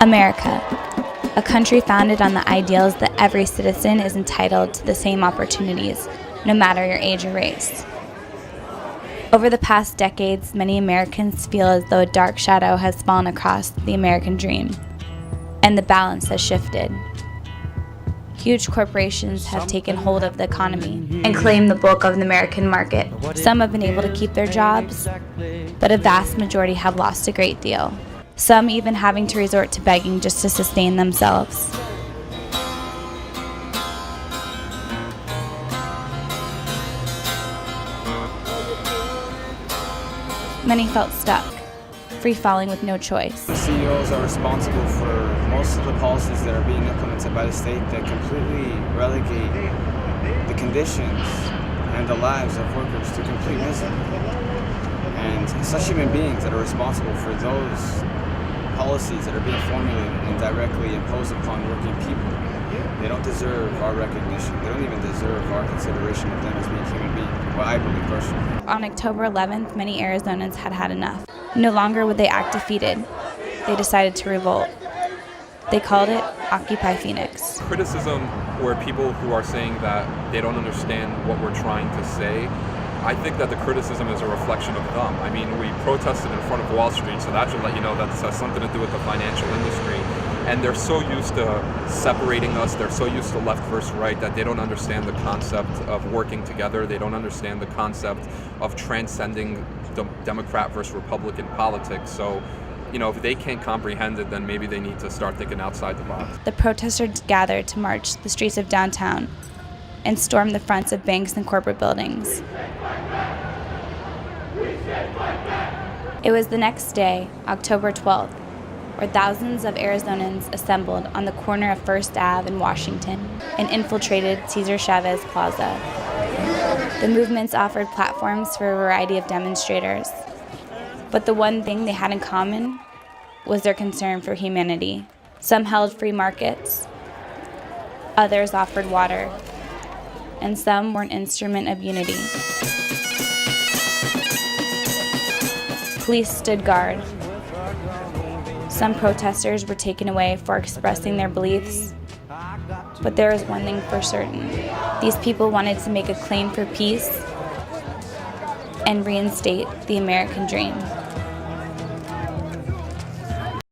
America, a country founded on the ideals that every citizen is entitled to the same opportunities, no matter your age or race. Over the past decades, many Americans feel as though a dark shadow has fallen across the American dream, and the balance has shifted. Huge corporations have taken hold of the economy and claimed the bulk of the American market. Some have been able to keep their jobs, but a vast majority have lost a great deal. Some even having to resort to begging just to sustain themselves. Many felt stuck, free-falling with no choice. The CEOs are responsible for most of the policies that are being implemented by the state that completely relegate the conditions and the lives of workers to complete misery. And it's such human beings that are responsible for those policies that are being formulated and directly imposed upon working people. They don't deserve our recognition. They don't even deserve our consideration of them as being human beings. Well, I believe personally. On October 11th, many Arizonans had had enough. No longer would they act defeated. They decided to revolt. They called it Occupy Phoenix. Criticism or people who are saying that they don't understand what we're trying to say, I think that the criticism is a reflection of them. I mean, we protested in front of Wall Street, so that should let you know that this has something to do with the financial industry. And they're so used to separating us, they're so used to left versus right that they don't understand the concept of working together. They don't understand the concept of transcending Democrat versus Republican politics. So, you know, if they can't comprehend it, then maybe they need to start thinking outside the box. The protesters gathered to march the streets of downtown and storm the fronts of banks and corporate buildings. It was the next day, October 12th, where thousands of Arizonans assembled on the corner of First Ave in Washington and infiltrated Cesar Chavez Plaza. The movements offered platforms for a variety of demonstrators, but the one thing they had in common was their concern for humanity. Some held free markets, others offered water, and some were an instrument of unity. Police stood guard. Some protesters were taken away for expressing their beliefs, but there was one thing for certain. These people wanted to make a claim for peace and reinstate the American dream.